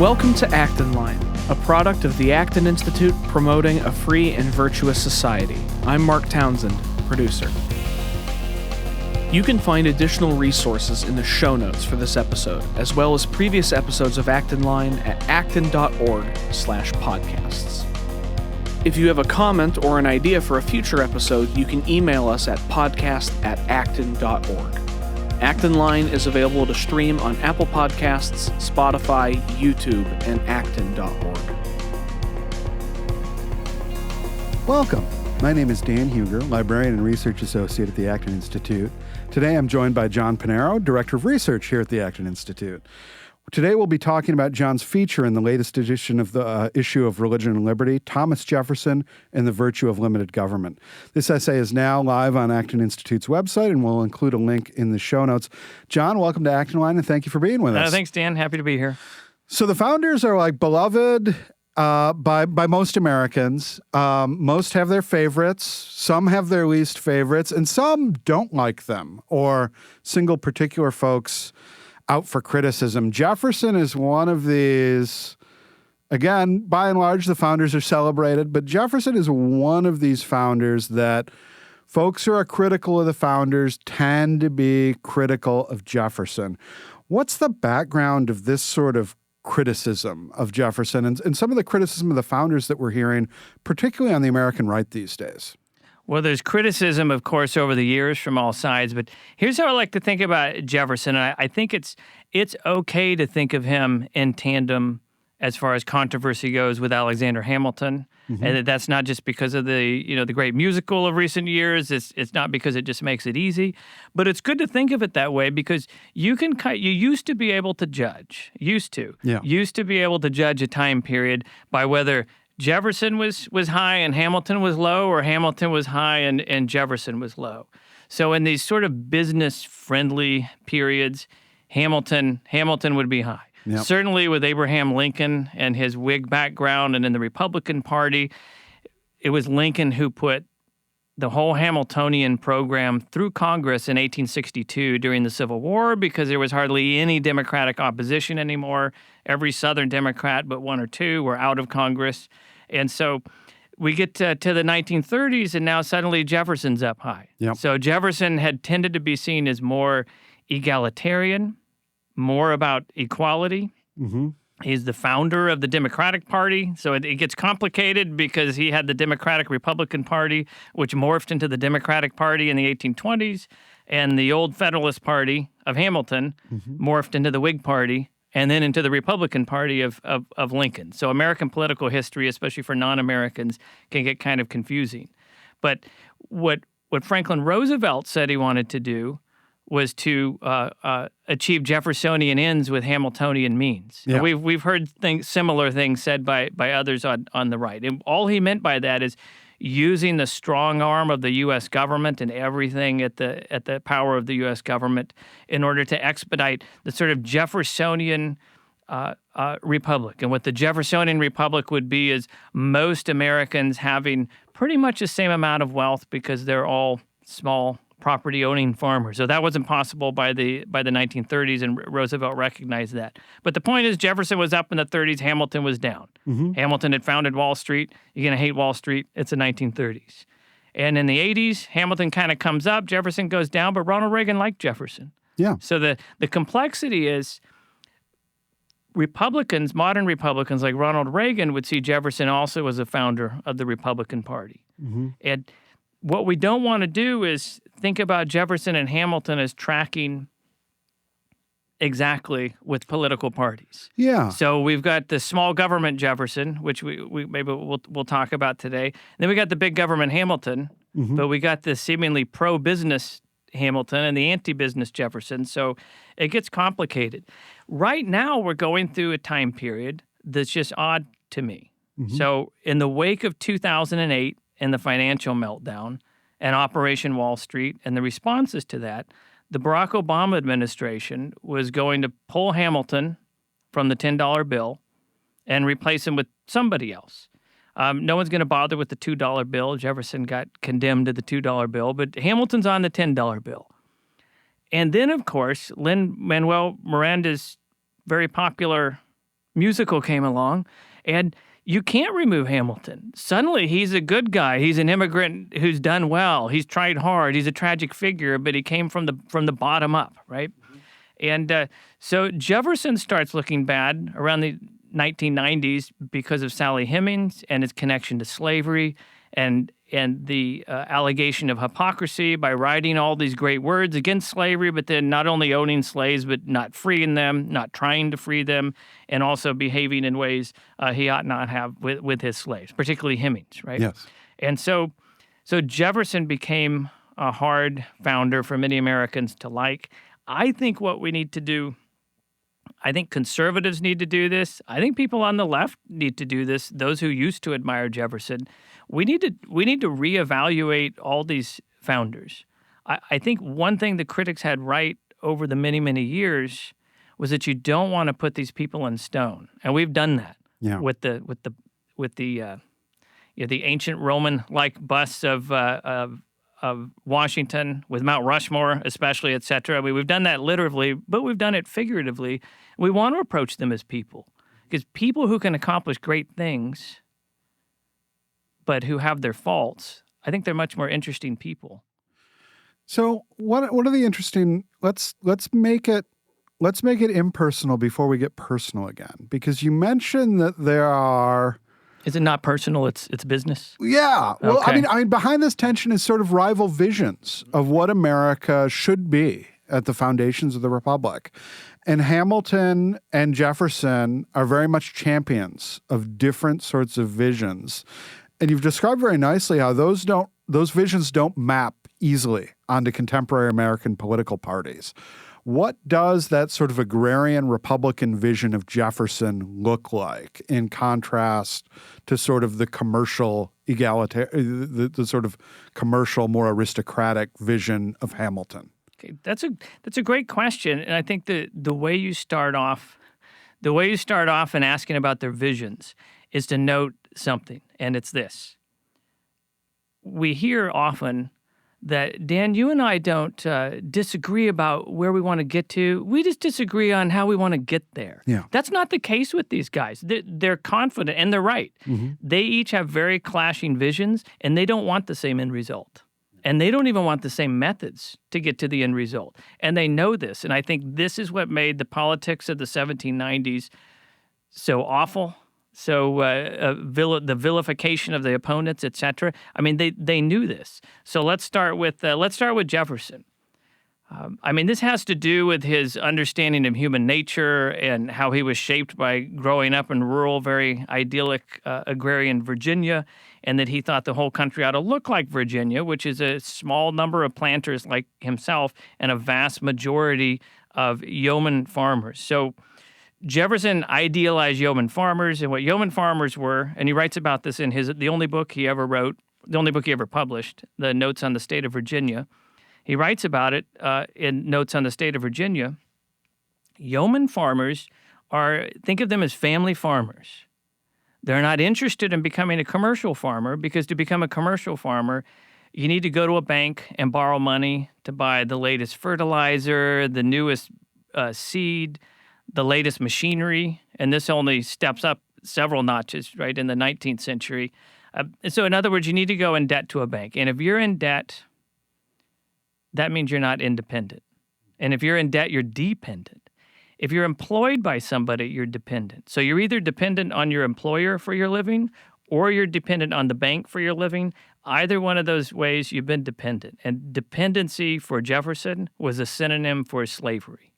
Welcome to Acton Line, a product of the Acton Institute promoting a free and virtuous society. I'm Mark Townsend, producer. You can find additional resources in the show notes for this episode, as well as previous episodes of Acton Line at acton.org/podcasts. If you have a comment or an idea for a future episode, you can email us at podcast@acton.org. Acton Line is available to stream on Apple Podcasts, Spotify, YouTube, and acton.org. Welcome. My name is Dan Huger, Librarian and Research Associate at the Acton Institute. Today I'm joined by John Pinheiro, Director of Research here at the Acton Institute. Today we'll be talking about John's feature in the latest edition of the issue of Religion and Liberty, Thomas Jefferson and the Virtue of Limited Government. This essay is now live on Acton Institute's website, and we'll include a link in the show notes. John, welcome to Acton Line, and thank you for being with us. Thanks, Dan. Happy to be here. So the founders are beloved by most Americans. Most have their favorites, some have their least favorites, and some don't like them or single particular folks out for criticism. Jefferson is one of these. Again, by and large, the founders are celebrated, but Jefferson is one of these founders that folks who are critical of the founders tend to be critical of Jefferson. What's the background of this sort of criticism of Jefferson and some of the criticism of the founders that we're hearing, particularly on the American right these days? Well, there's criticism, of course, over the years from all sides, but here's how I like to think about Jefferson. I think it's okay to think of him in tandem as far as controversy goes with Alexander Hamilton, and that's not just because of the great musical of recent years. It's not because it just makes it easy, but it's good to think of it that way because you used to be able to judge, used to be able to judge a time period by whether Jefferson was high and Hamilton was low, or Hamilton was high and Jefferson was low. So in these sort of business-friendly periods, Hamilton would be high. Yep. Certainly with Abraham Lincoln and his Whig background and in the Republican Party, it was Lincoln who put the whole Hamiltonian program through Congress in 1862 during the Civil War because there was hardly any Democratic opposition anymore. Every Southern Democrat but one or two were out of Congress. And so we get to the 1930s, and now suddenly Jefferson's up high. Yep. So Jefferson had tended to be seen as more egalitarian, more about equality. Mm-hmm. He's the founder of the Democratic Party, so it gets complicated because he had the Democratic-Republican Party, which morphed into the Democratic Party in the 1820s, and the old Federalist Party of Hamilton morphed into the Whig Party, and then into the Republican Party of Lincoln. So American political history, especially for non-Americans, can get kind of confusing. But what Franklin Roosevelt said he wanted to do was to achieve Jeffersonian ends with Hamiltonian means. Yeah. We've heard similar things said by others on the right. And all he meant by that is using the strong arm of the U.S. government and everything at the power of the U.S. government in order to expedite the sort of Jeffersonian republic. And what the Jeffersonian republic would be is most Americans having pretty much the same amount of wealth because they're all small property-owning farmers. So that wasn't possible by the 1930s, and Roosevelt recognized that. But the point is Jefferson was up in the 30s, Hamilton was down. Mm-hmm. Hamilton had founded Wall Street. You're going to hate Wall Street. It's the 1930s. And in the 80s, Hamilton kind of comes up, Jefferson goes down, but Ronald Reagan liked Jefferson. Yeah. So the complexity is Republicans, modern Republicans like Ronald Reagan would see Jefferson also as a founder of the Republican Party. Mm-hmm. And what we don't want to do is think about Jefferson and Hamilton as tracking exactly with political parties. Yeah. So we've got the small government Jefferson, which we maybe we'll talk about today. And then we got the big government Hamilton, but we got the seemingly pro-business Hamilton and the anti-business Jefferson. So it gets complicated. Right now we're going through a time period that's just odd to me. Mm-hmm. So in the wake of 2008, and the financial meltdown and Operation Wall Street and the responses to that, the Barack Obama administration was going to pull Hamilton from the $10 bill and replace him with somebody else. No one's going to bother with the $2 bill. Jefferson got condemned to the $2 bill, but Hamilton's on the $10 bill. And then, of course, Lin-Manuel Miranda's very popular musical came along, and you can't remove Hamilton. Suddenly, he's a good guy. He's an immigrant who's done well. He's tried hard. He's a tragic figure, but he came from the bottom up, right? And so Jefferson starts looking bad around the 1990s because of Sally Hemings and his connection to slavery and the allegation of hypocrisy by writing all these great words against slavery, but then not only owning slaves, but not freeing them, not trying to free them, and also behaving in ways he ought not have with his slaves, particularly Hemings, right? Yes. And so Jefferson became a hard founder for many Americans to like. I think what we need to do, I think conservatives need to do this. I think people on the left need to do this. Those who used to admire Jefferson, we need to reevaluate all these founders. I think one thing the critics had right over the many, many years was that you don't want to put these people in stone, and we've done that with the ancient Roman-like busts of Washington, with Mount Rushmore especially, et cetera. I mean, we've done that literally, but we've done it figuratively. We want to approach them as people, because people who can accomplish great things but who have their faults, I think they're much more interesting people. So what are the interesting, let's make it impersonal before we get personal again, because you mentioned that there are... Is it not personal? It's business? Yeah. Well, Okay. I mean, behind this tension is sort of rival visions of what America should be at the foundations of the Republic. And Hamilton and Jefferson are very much champions of different sorts of visions. And you've described very nicely how those visions don't map easily onto contemporary American political parties. What does that sort of agrarian Republican vision of Jefferson look like in contrast to sort of the commercial egalitarian, the sort of commercial, more aristocratic vision of Hamilton? Okay, that's a great question, and I think the way you start off in asking about their visions is to note something, and it's this: we hear often that, Dan, you and I don't disagree about where we want to get to. We just disagree on how we want to get there. Yeah. That's not the case with these guys. They're confident, and they're right. Mm-hmm. They each have very clashing visions, and they don't want the same end result. And they don't even want the same methods to get to the end result. And they know this. And I think this is what made the politics of the 1790s so awful, so the vilification of the opponents, et cetera. I mean, they knew this. So let's start with Jefferson. I mean, this has to do with his understanding of human nature and how he was shaped by growing up in rural, very idyllic agrarian Virginia, and that he thought the whole country ought to look like Virginia, which is a small number of planters like himself and a vast majority of yeoman farmers. So Jefferson idealized yeoman farmers and what yeoman farmers were, and he writes about this in the only book he ever wrote, the only book he ever published, the Notes on the State of Virginia. He writes about it in Notes on the State of Virginia. Yeoman farmers think of them as family farmers. They're not interested in becoming a commercial farmer, because to become a commercial farmer, you need to go to a bank and borrow money to buy the latest fertilizer, the newest seed, the latest machinery, and this only steps up several notches, right, in the 19th century. So in other words, you need to go in debt to a bank. And if you're in debt, that means you're not independent. And if you're in debt, you're dependent. If you're employed by somebody, you're dependent. So you're either dependent on your employer for your living, or you're dependent on the bank for your living. Either one of those ways, you've been dependent. And dependency for Jefferson was a synonym for slavery.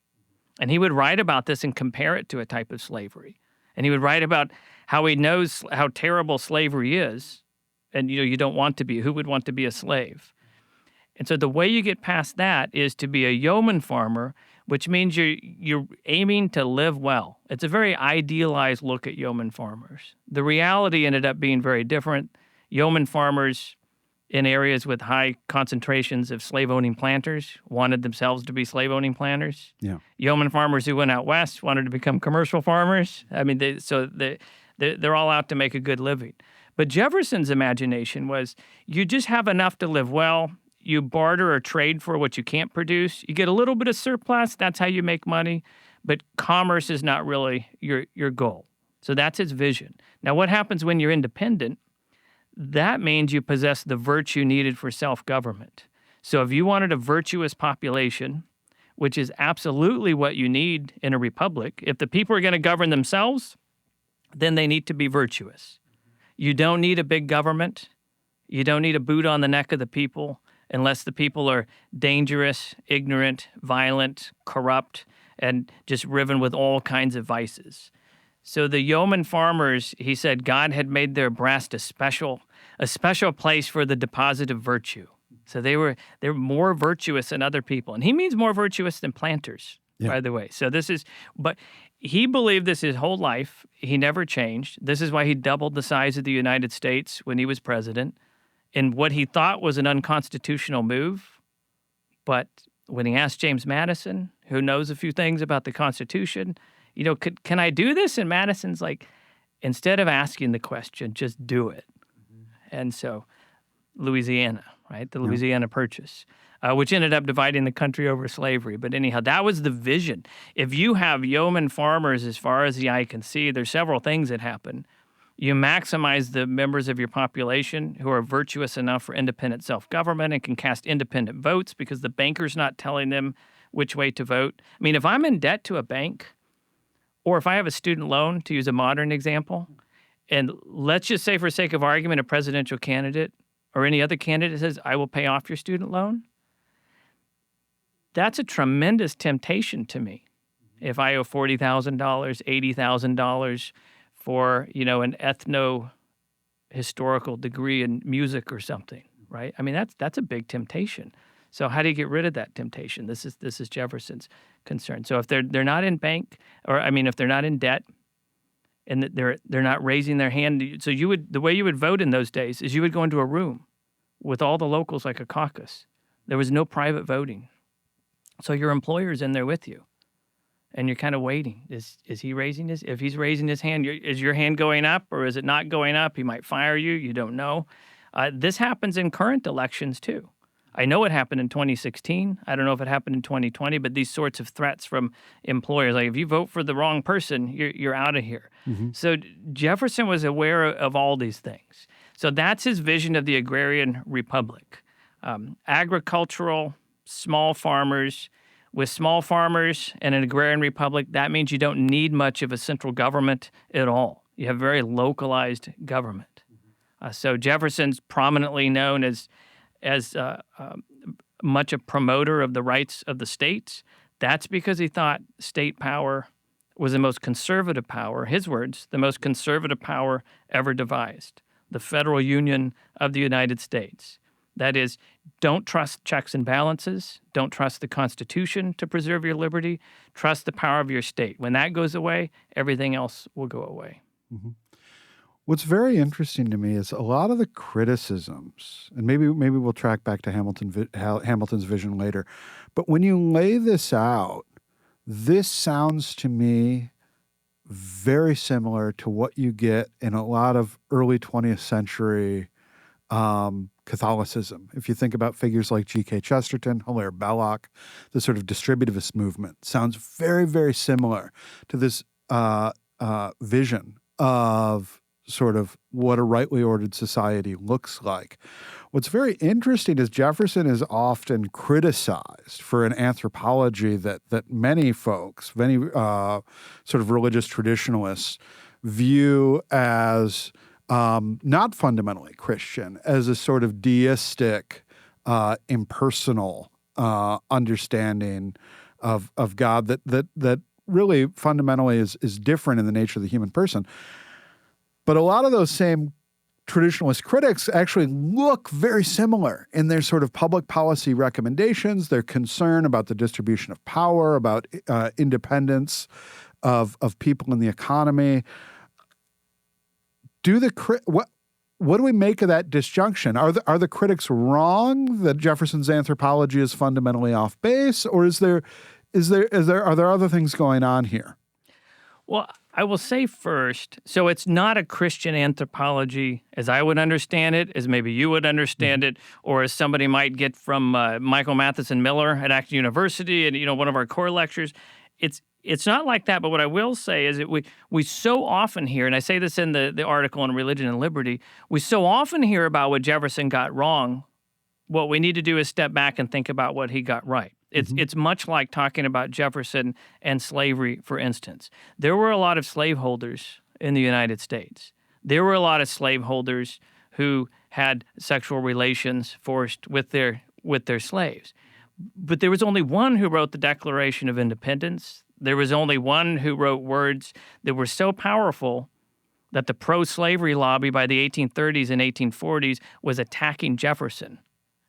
And he would write about this and compare it to a type of slavery. And he would write about how he knows how terrible slavery is. And, you don't want to be. Who would want to be a slave? And so the way you get past that is to be a yeoman farmer, which means you're aiming to live well. It's a very idealized look at yeoman farmers. The reality ended up being very different. Yeoman farmers in areas with high concentrations of slave-owning planters wanted themselves to be slave-owning planters. Yeah. Yeoman farmers who went out west wanted to become commercial farmers. I mean, they're all out to make a good living. But Jefferson's imagination was, you just have enough to live well. You barter or trade for what you can't produce. You get a little bit of surplus. That's how you make money. but commerce is not really your goal. So that's his vision. Now, what happens when you're independent? That means you possess the virtue needed for self-government. So if you wanted a virtuous population, which is absolutely what you need in a republic, if the people are going to govern themselves, then they need to be virtuous. You don't need a big government. You don't need a boot on the neck of the people unless the people are dangerous, ignorant, violent, corrupt, and just riven with all kinds of vices. So the yeoman farmers, he said, God had made their breast a special place for the deposit of virtue. So they were more virtuous than other people. And he means more virtuous than planters, by the way. So but he believed this his whole life. He never changed. This is why he doubled the size of the United States when he was president in what he thought was an unconstitutional move. But when he asked James Madison, who knows a few things about the Constitution, can I do this? And Madison's like, instead of asking the question, just do it. And so Louisiana, right? The Louisiana Purchase, which ended up dividing the country over slavery. But anyhow, that was the vision. If you have yeoman farmers as far as the eye can see, there's several things that happen. You maximize the members of your population who are virtuous enough for independent self-government and can cast independent votes because the banker's not telling them which way to vote. I mean, if I'm in debt to a bank, or if I have a student loan, to use a modern example, and let's just say for sake of argument, a presidential candidate or any other candidate says, I will pay off your student loan, that's a tremendous temptation to me. If I owe $40,000, $80,000 for, an ethno-historical degree in music or something, right? I mean, that's a big temptation. So how do you get rid of that temptation? This is Jefferson's concern. So if they're not in bank, if they're not in debt, and they're not raising their hand, so the way you would vote in those days is you would go into a room with all the locals like a caucus. There was no private voting, so your employer's in there with you, and you're kind of waiting. Is he raising his? If he's raising his hand, is your hand going up or is it not going up? He might fire you. You don't know. This happens in current elections too. I know it happened in 2016. I don't know if it happened in 2020, but these sorts of threats from employers, like if you vote for the wrong person, you're out of here. Mm-hmm. So Jefferson was aware of all these things. So that's his vision of the agrarian republic. Agricultural, small farmers. With small farmers and an agrarian republic, that means you don't need much of a central government at all. You have very localized government. So Jefferson's prominently known as much a promoter of the rights of the states. That's because he thought state power was the most conservative power, his words, the most conservative power ever devised, the federal union of the United States. That is, don't trust checks and balances, don't trust the Constitution to preserve your liberty, trust the power of your state. When that goes away, everything else will go away. Mm-hmm. What's very interesting to me is a lot of the criticisms, and maybe we'll track back to Hamilton's vision later, but when you lay this out, this sounds to me very similar to what you get in a lot of early 20th century Catholicism. If you think about figures like G.K. Chesterton, Hilaire Belloc, the sort of distributivist movement, sounds very, very similar to this vision of sort of what a rightly ordered society looks like. What's very interesting is Jefferson is often criticized for an anthropology that many folks, many sort of religious traditionalists view as not fundamentally Christian, as a sort of deistic, impersonal understanding of God that really fundamentally is different in the nature of the human person. But a lot of those same traditionalist critics actually look very similar in their sort of public policy recommendations, their concern about the distribution of power, about independence of people in the economy. What do we make of that disjunction? Are the critics wrong that Jefferson's anthropology is fundamentally off base, or are there other things going on here? Well, I will say first, so it's not a Christian anthropology as I would understand it, as maybe you would understand it, or as somebody might get from Michael Matheson Miller at Acton University and one of our core lectures. it's not like that, but what I will say is that we so often hear, and I say this in the article on Religion and Liberty, we so often hear about what Jefferson got wrong. What we need to do is step back and think about what he got right. It's much like talking about Jefferson and slavery, for instance. There were a lot of slaveholders in the United States. There were a lot of slaveholders who had sexual relations forced with their slaves. But there was only one who wrote the Declaration of Independence. There was only one who wrote words that were so powerful that the pro-slavery lobby by the 1830s and 1840s was attacking Jefferson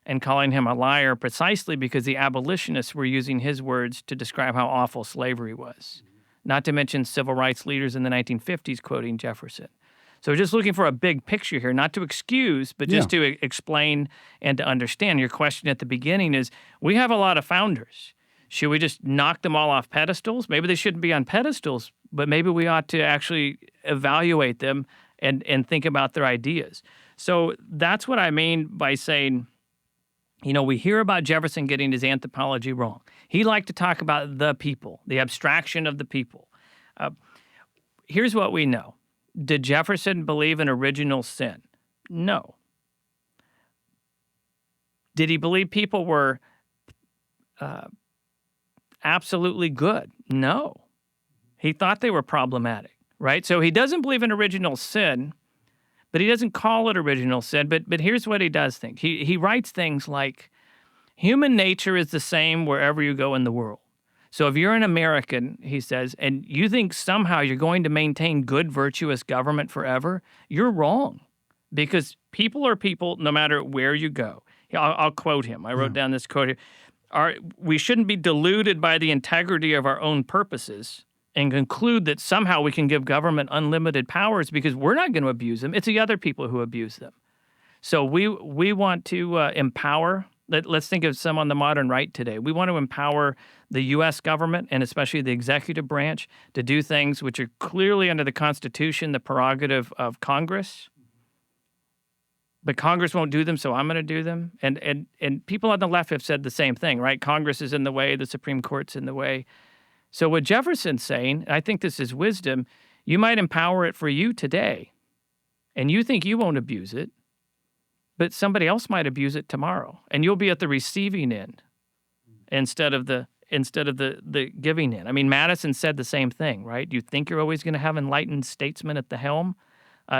and calling him a liar precisely because the abolitionists were using his words to describe how awful slavery was. Not to mention civil rights leaders in the 1950s quoting Jefferson. So we're just looking for a big picture here, not to excuse, but just to explain and to understand. Your question at the beginning is, we have a lot of founders. Should we just knock them all off pedestals? Maybe they shouldn't be on pedestals, but maybe we ought to actually evaluate them and think about their ideas. So that's what I mean by saying, we hear about Jefferson getting his anthropology wrong. He liked to talk about the people, the abstraction of the people. Here's what we know. Did Jefferson believe in original sin? No. Did he believe people were absolutely good? No. He thought they were problematic, right? So he doesn't believe in original sin, but he doesn't call it original sin. But here's what he does think. He writes things like, human nature is the same wherever you go in the world. So if you're an American, he says, and you think somehow you're going to maintain good, virtuous government forever, you're wrong. Because people are people no matter where you go. I'll quote him. I wrote down this quote here. We shouldn't be deluded by the integrity of our own purposes and conclude that somehow we can give government unlimited powers because we're not going to abuse them. It's the other people who abuse them. So we want to empower. Let's think of some on the modern right today. We want to empower the U.S. government and especially the executive branch to do things which are clearly under the Constitution, the prerogative of Congress. But Congress won't do them, so I'm going to do them. And people on the left have said the same thing, right? Congress is in the way, the Supreme Court's in the way. So what Jefferson's saying, and I think this is wisdom, you might empower it for you today, and you think you won't abuse it, but somebody else might abuse it tomorrow, and you'll be at the receiving end instead of the giving end. I mean, Madison said the same thing, right? You think you're always going to have enlightened statesmen at the helm?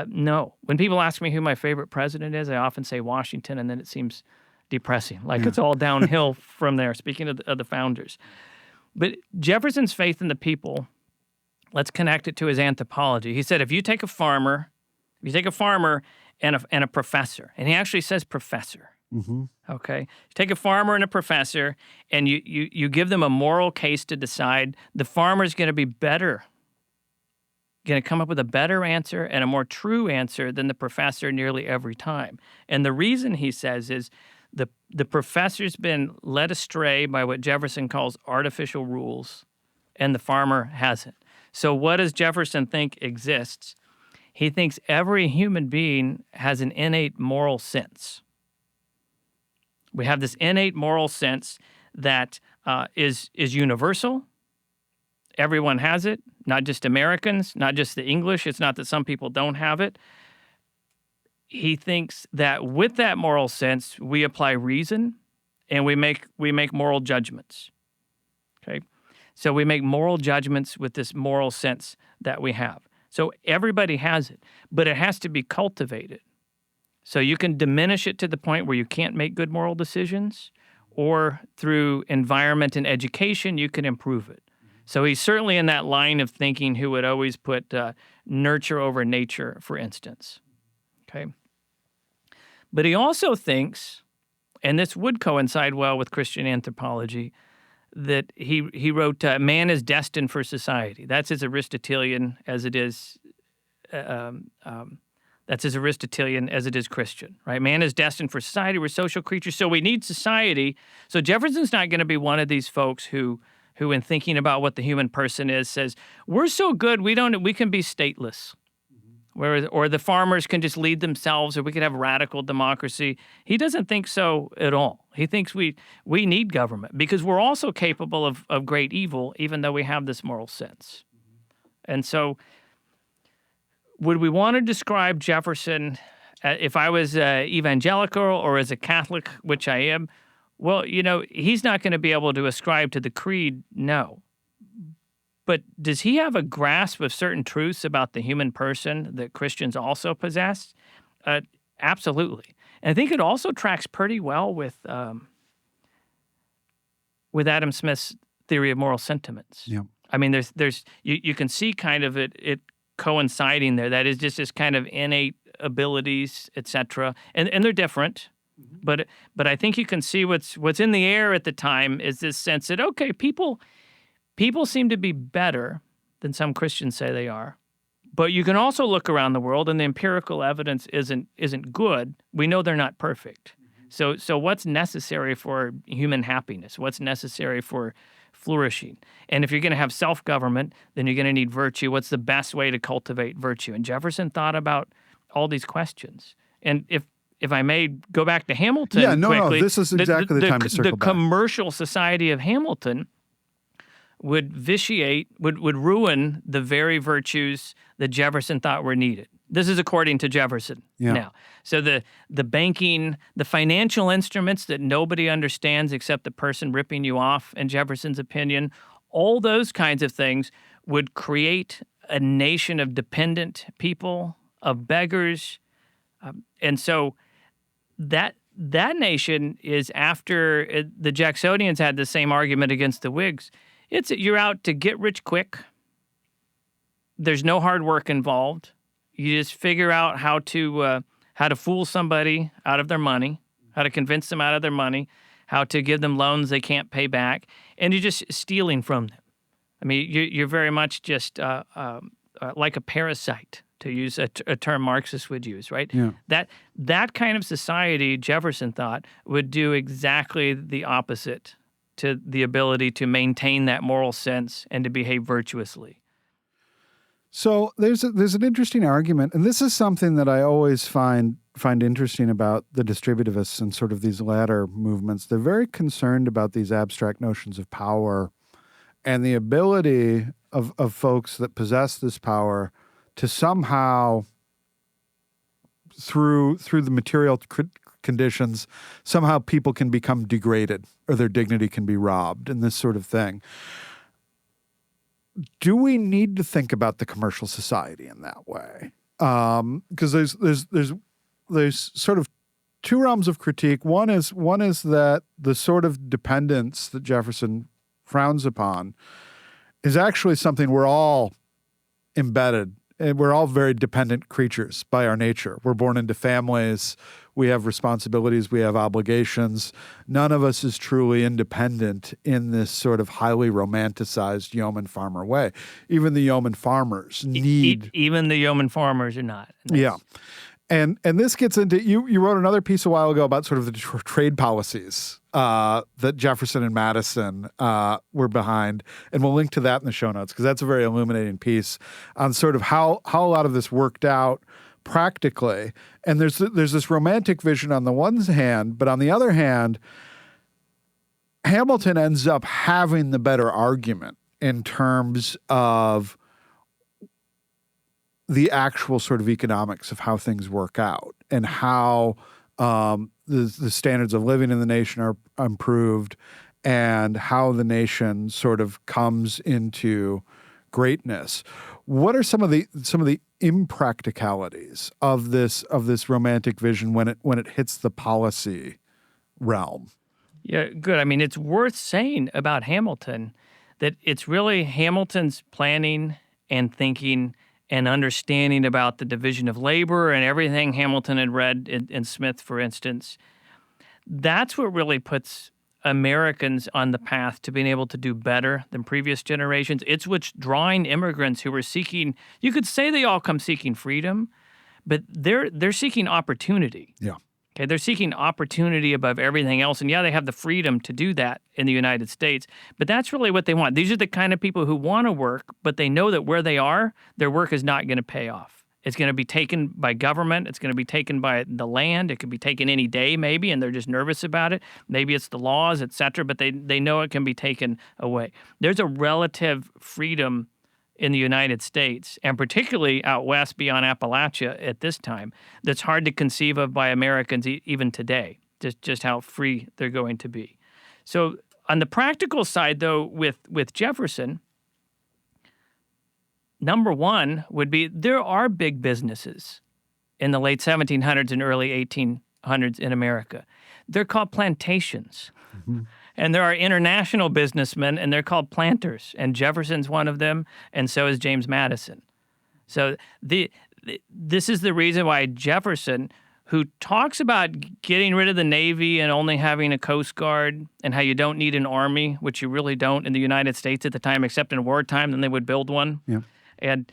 No. When people ask me who my favorite president is, I often say Washington, and then it seems depressing, like it's all downhill from there, speaking of the founders. But Jefferson's faith in the people, let's connect it to his anthropology. He said, if you take a farmer and a professor, and he actually says professor, okay? You take a farmer and a professor, and you give them a moral case to decide, the farmer's going to be better, going to come up with a better answer and a more true answer than the professor nearly every time. And the reason, he says, is the professor's been led astray by what Jefferson calls artificial rules, and the farmer hasn't. So what does Jefferson think exists? He thinks every human being has an innate moral sense. We have this innate moral sense that is universal. Everyone has it, not just Americans, not just the English. It's not that some people don't have it. He thinks that with that moral sense, we apply reason and we make moral judgments. Okay? So we make moral judgments with this moral sense that we have. So everybody has it, but it has to be cultivated. So you can diminish it to the point where you can't make good moral decisions, or through environment and education, you can improve it. So he's certainly in that line of thinking who would always put nurture over nature, for instance. Okay. But he also thinks, and this would coincide well with Christian anthropology, that he wrote, man is destined for society. That's as Aristotelian as it is. That's as Aristotelian as it is Christian, right? Man is destined for society. We're social creatures, so we need society. So Jefferson's not going to be one of these folks who, in thinking about what the human person is, says we're so good we can be stateless. or the farmers can just lead themselves, or we could have radical democracy. He doesn't think so at all. He thinks we need government because we're also capable of great evil, even though we have this moral sense. And so would we want to describe Jefferson, if I was evangelical or as a Catholic, which I am? Well, he's not going to be able to ascribe to the creed, no. But does he have a grasp of certain truths about the human person that Christians also possess? Absolutely. And I think it also tracks pretty well with Adam Smith's theory of moral sentiments. Yeah. I mean, you can see kind of it coinciding there. That is just this kind of innate abilities, etc. And they're different. But I think you can see what's in the air at the time is this sense that, okay, people seem to be better than some Christians say they are. But you can also look around the world, and the empirical evidence isn't good. We know they're not perfect. So what's necessary for human happiness? What's necessary for flourishing? And if you're going to have self-government, then you're going to need virtue. What's the best way to cultivate virtue? And Jefferson thought about all these questions. And if I may go back to Hamilton quickly. This is exactly the time to circle the back. commercial society of Hamilton would ruin the very virtues that Jefferson thought were needed. This is according to Jefferson now. So the banking, the financial instruments that nobody understands except the person ripping you off, in Jefferson's opinion, all those kinds of things would create a nation of dependent people, of beggars. And so that nation is after the Jacksonians had the same argument against the Whigs. You're out to get rich quick. There's no hard work involved. You just figure out how to fool somebody out of their money, how to convince them out of their money, how to give them loans they can't pay back, and you're just stealing from them. I mean, you're very much just like a parasite, to use a term Marxists would use, right? Yeah. That kind of society, Jefferson thought, would do exactly the opposite to the ability to maintain that moral sense and to behave virtuously. So there's an interesting argument, and this is something that I always find interesting about the distributivists and sort of these latter movements. They're very concerned about these abstract notions of power and the ability of folks that possess this power to somehow, through the material conditions, somehow people can become degraded or their dignity can be robbed and this sort of thing. Do we need to think about the commercial society in that way? Because there's sort of two realms of critique. One is that the sort of dependence that Jefferson frowns upon is actually something we're all embedded. And we're all very dependent creatures by our nature. We're born into families. We have responsibilities. We have obligations. None of us is truly independent in this sort of highly romanticized yeoman farmer way. Even the yeoman farmers need... Even the yeoman farmers are not. Yeah. And this gets into... You wrote another piece a while ago about sort of the trade policies that Jefferson and Madison were behind. And we'll link to that in the show notes because that's a very illuminating piece on sort of how a lot of this worked out practically. And there's this romantic vision on the one hand, but on the other hand, Hamilton ends up having the better argument in terms of the actual sort of economics of how things work out and how the standards of living in the nation are improved and how the nation sort of comes into greatness. What are some of the impracticalities of this romantic vision when it hits the policy realm? Yeah, good. I mean, it's worth saying about Hamilton that it's really Hamilton's planning and thinking and understanding about the division of labor and everything Hamilton had read in Smith, for instance. That's what really puts Americans on the path to being able to do better than previous generations. It's what's drawing immigrants who are seeking, you could say they all come seeking freedom, but they're seeking opportunity. Yeah. Okay, they're seeking opportunity above everything else. And yeah, they have the freedom to do that in the United States, but that's really what they want. These are the kind of people who want to work, but they know that where they are, their work is not going to pay off. It's going to be taken by government. It's going to be taken by the land. It could be taken any day, maybe, and they're just nervous about it. Maybe it's the laws, et cetera, but they know it can be taken away. There's a relative freedom in the United States, and particularly out west beyond Appalachia at this time, that's hard to conceive of by Americans even today, just how free they're going to be. So on the practical side, though, with Jefferson, number one would be there are big businesses in the late 1700s and early 1800s in America. They're called plantations. Mm-hmm. And there are international businessmen, and they're called planters. And Jefferson's one of them, and so is James Madison. So this is the reason why Jefferson, who talks about getting rid of the Navy and only having a Coast Guard and how you don't need an army, which you really don't in the United States at the time, except in wartime, then they would build one. Yeah. And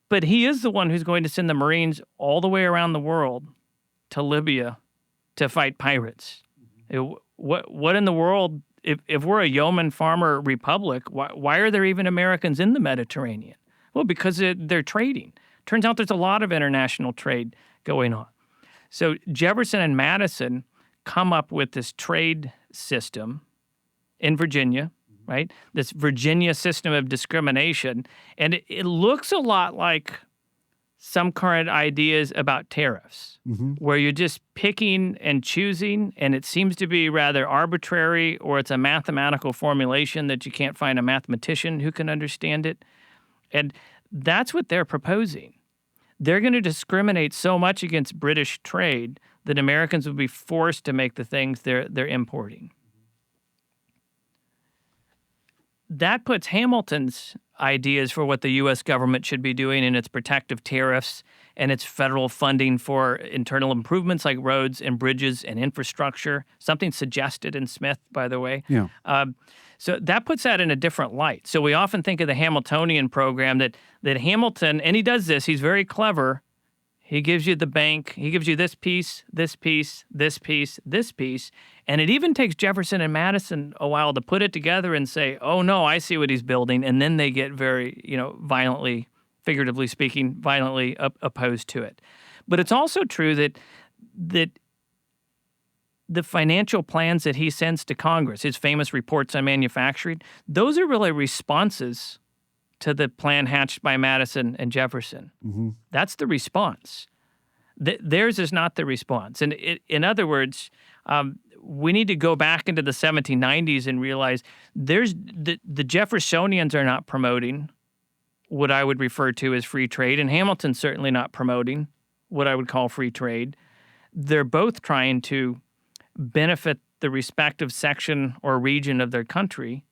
but he is the one who's going to send the Marines all the way around the world to Libya to fight pirates. What in the world, if we're a yeoman farmer republic, why are there even Americans in the Mediterranean? Well, because they're trading. Turns out there's a lot of international trade going on. So Jefferson and Madison come up with this trade system in Virginia, right? This Virginia system of discrimination. And it looks a lot like some current ideas about tariffs, mm-hmm. where you're just picking and choosing, and it seems to be rather arbitrary, or it's a mathematical formulation that you can't find a mathematician who can understand it. And that's what they're proposing. They're going to discriminate so much against British trade that Americans will be forced to make the things they're importing. That puts Hamilton's ideas for what the U.S. government should be doing in its protective tariffs and its federal funding for internal improvements like roads and bridges and infrastructure, something suggested in Smith, by the way. Yeah. So that puts that in a different light. So we often think of the Hamiltonian program that Hamilton, and he does this, he's very clever. He gives you the bank, he gives you this piece, this piece, this piece, this piece, and it even takes Jefferson and Madison a while to put it together and say, oh no, I see what he's building, and then they get very, violently, figuratively speaking, violently opposed to it. But it's also true that the financial plans that he sends to Congress, his famous reports on manufacturing, those are really responses to the plan hatched by Madison and Jefferson. Mm-hmm. That's the response. Theirs is not the response. And in other words, we need to go back into the 1790s and realize the Jeffersonians are not promoting what I would refer to as free trade, and Hamilton's certainly not promoting what I would call free trade. They're both trying to benefit the respective section or region of their country.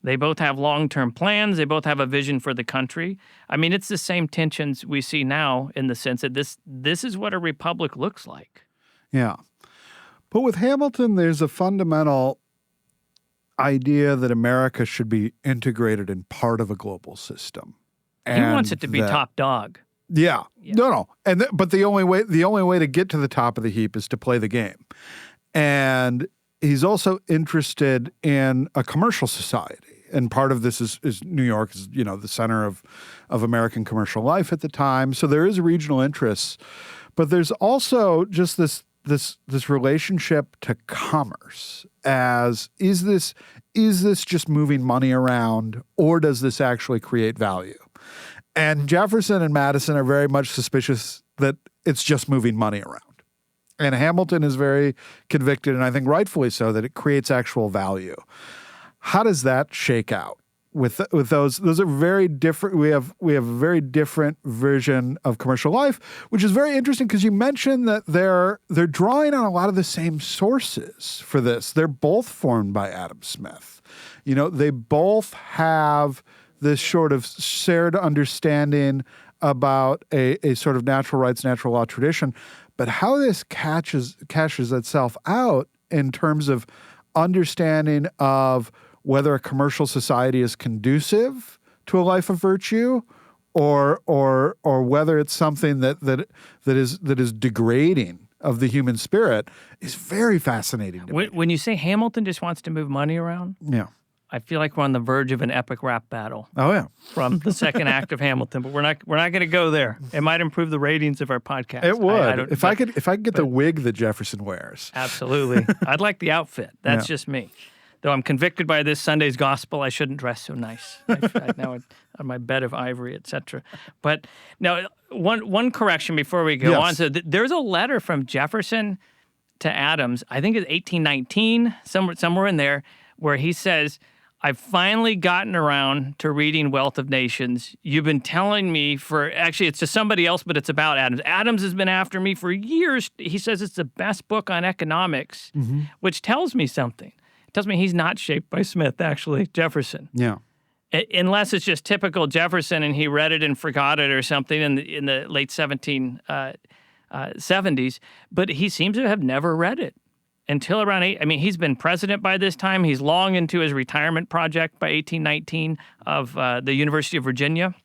They both have long-term plans. They both have a vision for the country. I mean, it's the same tensions we see now in the sense that this is what a republic looks like. Yeah. But with Hamilton, there's a fundamental idea that America should be integrated in part of a global system. He wants it to be top dog. Yeah. No. But the only way to get to the top of the heap is to play the game. And he's also interested in a commercial society. And part of this is New York is, the center of American commercial life at the time. So there is regional interests. But there's also just this relationship to commerce as is this just moving money around, or does this actually create value? And Jefferson and Madison are very much suspicious that it's just moving money around. And Hamilton is very convicted, and I think rightfully so, that it creates actual value. How does that shake out with those? Those are very different. We have a very different version of commercial life, which is very interesting because you mentioned that they're drawing on a lot of the same sources for this. They're both formed by Adam Smith. They both have this sort of shared understanding about a sort of natural rights, natural law tradition. But how this cashes itself out in terms of understanding of whether a commercial society is conducive to a life of virtue, or whether it's something that is degrading of the human spirit, is very fascinating to me. When you say Hamilton just wants to move money around, yeah, I feel like we're on the verge of an epic rap battle Oh, yeah. from the second act of Hamilton, but we're not going to go there. It might improve the ratings of our podcast. It would. I don't, if I could get the wig that Jefferson wears. Absolutely. I'd like the outfit. That's Yeah. just me. Though I'm convicted by this Sunday's gospel, I shouldn't dress so nice. Now on my bed of ivory, etc. But now, one correction before we go Yes. on. So there's a letter from Jefferson to Adams, I think it's 1819, somewhere in there, where he says, I've finally gotten around to reading Wealth of Nations. You've been telling me actually it's to somebody else, but it's about Adams. Adams has been after me for years. He says it's the best book on economics, which tells me something. It tells me he's not shaped by Smith, actually, Jefferson. Yeah. Unless it's just typical Jefferson and he read it and forgot it or something in the late 1770s. But he seems to have never read it until around he's been president by this time. He's long into his retirement project by 1819 of the University of Virginia.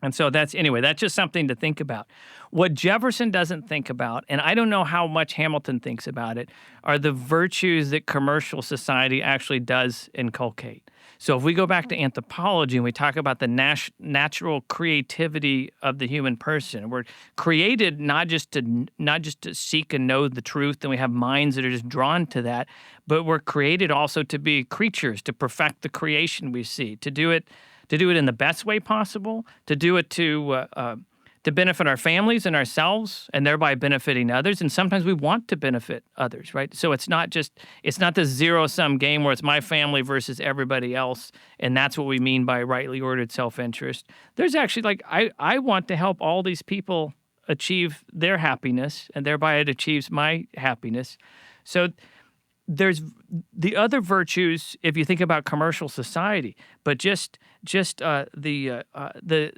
And so that's just something to think about. What Jefferson doesn't think about, and I don't know how much Hamilton thinks about it, are the virtues that commercial society actually does inculcate. So if we go back to anthropology and we talk about the natural creativity of the human person, we're created not just to seek and know the truth, and we have minds that are just drawn to that, but we're created also to be creatures, to perfect the creation we see, to do it in the best way possible, to do it to benefit our families and ourselves, and thereby benefiting others. And sometimes we want to benefit others, right? So it's not this zero-sum game where it's my family versus everybody else, and that's what we mean by rightly ordered self-interest. There's actually, I want to help all these people achieve their happiness, and thereby it achieves my happiness. So there's the other virtues if you think about commercial society, but just the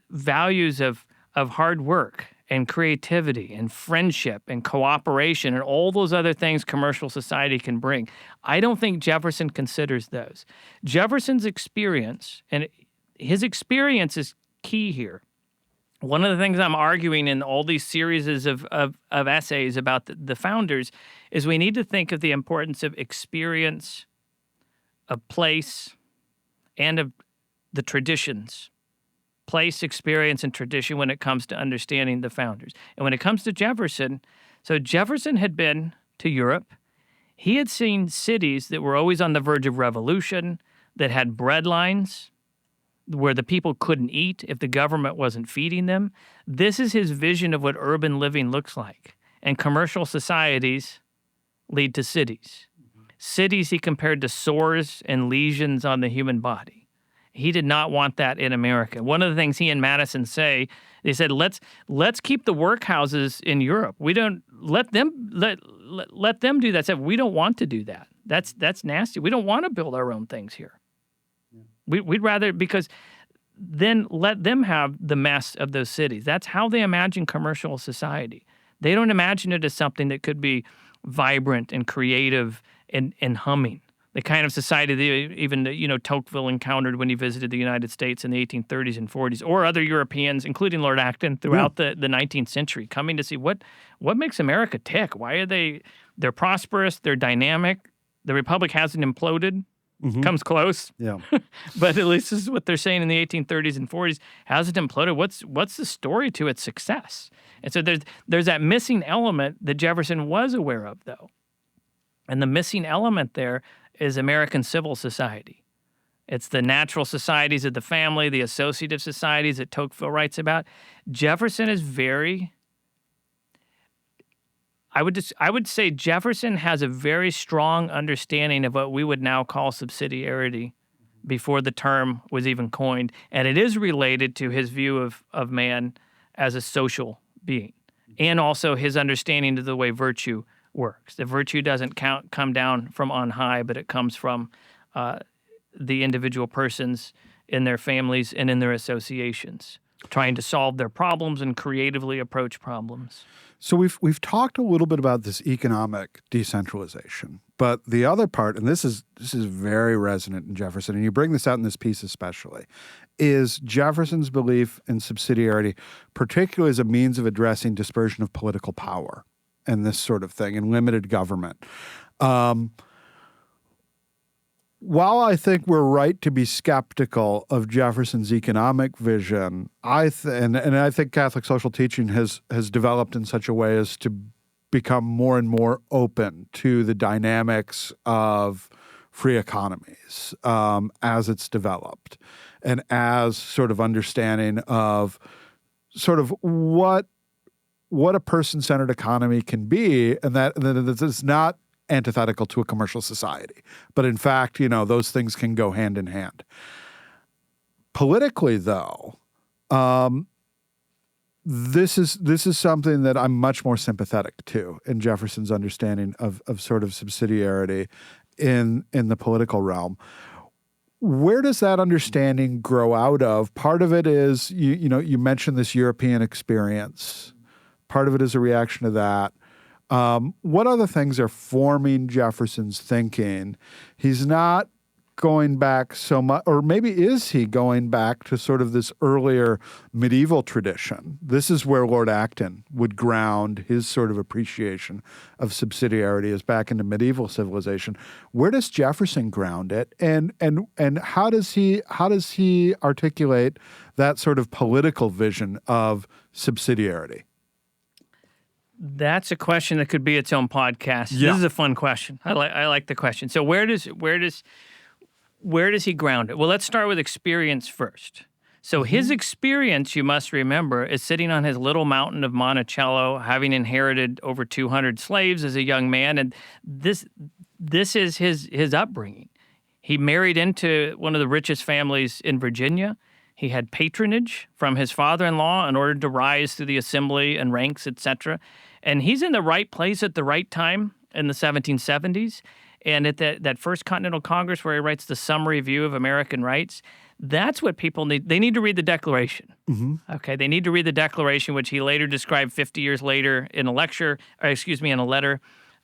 values of hard work and creativity and friendship and cooperation and all those other things commercial society can bring. I don't think Jefferson considers those. Jefferson's experience, and his experience is key here. One of the things I'm arguing in all these series of essays about the founders is we need to think of the importance of experience, of place, and of the traditions. Place, experience, and tradition when it comes to understanding the founders. And when it comes to Jefferson, so Jefferson had been to Europe. He had seen cities that were always on the verge of revolution, that had bread lines, where the people couldn't eat if the government wasn't feeding them. This is his vision of what urban living looks like. And commercial societies lead to cities. Cities he compared to sores and lesions on the human body. He did not want that in America. One of the things he and Madison say, they said, let's keep the workhouses in Europe. We don't let them do that stuff. We don't want to do that. That's nasty. We don't want to build our own things here. We'd rather, because then let them have the mess of those cities. That's how they imagine commercial society. They don't imagine it as something that could be vibrant and creative and humming. The kind of society that even Tocqueville encountered when he visited the United States in the 1830s and 40s, or other Europeans, including Lord Acton, throughout the 19th century, coming to see what makes America tick. Why are they're prosperous, they're dynamic, the Republic hasn't imploded. Comes close. Yeah. But at least this is what they're saying in the 1830s and 40s. Hasn't imploded. What's the story to its success? And so there's that missing element that Jefferson was aware of, though. And the missing element there is American civil society. It's the natural societies of the family, the associative societies that Tocqueville writes about. Jefferson is very... I would say Jefferson has a very strong understanding of what we would now call subsidiarity before the term was even coined, and it is related to his view of man as a social being, and also his understanding of the way virtue works. The virtue doesn't come down from on high, but it comes from the individual persons in their families and in their associations, trying to solve their problems and creatively approach problems. So we've talked a little bit about this economic decentralization, but the other part, and this is very resonant in Jefferson, and you bring this out in this piece especially, is Jefferson's belief in subsidiarity, particularly as a means of addressing dispersion of political power and this sort of thing, and limited government. while I think we're right to be skeptical of Jefferson's economic vision, and I think Catholic social teaching has developed in such a way as to become more and more open to the dynamics of free economies as it's developed, and as sort of understanding of sort of what a person-centered economy can be, and that it's not antithetical to a commercial society. But in fact, those things can go hand in hand. Politically, though, this is something that I'm much more sympathetic to in Jefferson's understanding of sort of subsidiarity in the political realm. Where does that understanding grow out of? Part of it is, you mentioned this European experience. Part of it is a reaction to that. What other things are forming Jefferson's thinking? He's not going back so much, or maybe is he going back to sort of this earlier medieval tradition? This is where Lord Acton would ground his sort of appreciation of subsidiarity, is back into medieval civilization. Where does Jefferson ground it, and how does he articulate that sort of political vision of subsidiarity? That's a question that could be its own podcast. Yeah. This is a fun question. I like the question. So where does he ground it? Well, let's start with experience first. So his experience, you must remember, is sitting on his little mountain of Monticello, having inherited over 200 slaves as a young man, and this is his upbringing. He married into one of the richest families in Virginia. He had patronage from his father-in-law in order to rise through the assembly and ranks, etc. And he's in the right place at the right time in the 1770s. And at that First Continental Congress where he writes the summary view of American rights, that's what people need. They need to read the Declaration. Mm-hmm. Okay, they need to read the Declaration, which he later described 50 years later in a letter,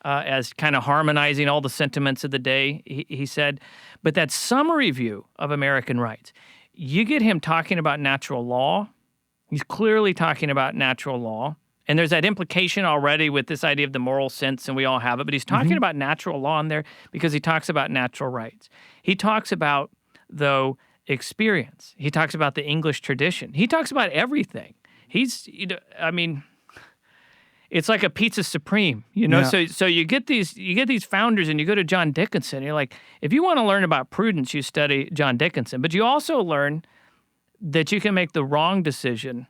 as kind of harmonizing all the sentiments of the day, he said. But that summary view of American rights, you get him talking about natural law. He's clearly talking about natural law. And there's that implication already with this idea of the moral sense, and we all have it. But he's talking about natural law in there because he talks about natural rights. He talks about, though, experience. He talks about the English tradition. He talks about everything. It's like a pizza supreme, Yeah. So you get these founders, and you go to John Dickinson. And you're like, if you want to learn about prudence, you study John Dickinson. But you also learn that you can make the wrong decision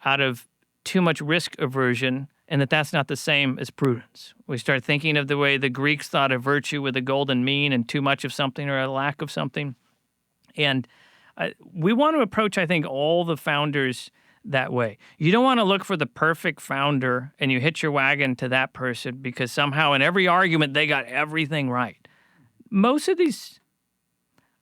out of too much risk aversion, and that's not the same as prudence. We start thinking of the way the Greeks thought of virtue with a golden mean and too much of something or a lack of something. And we want to approach, I think, all the founders that way. You don't want to look for the perfect founder and you hitch your wagon to that person because somehow in every argument they got everything right. Most of these,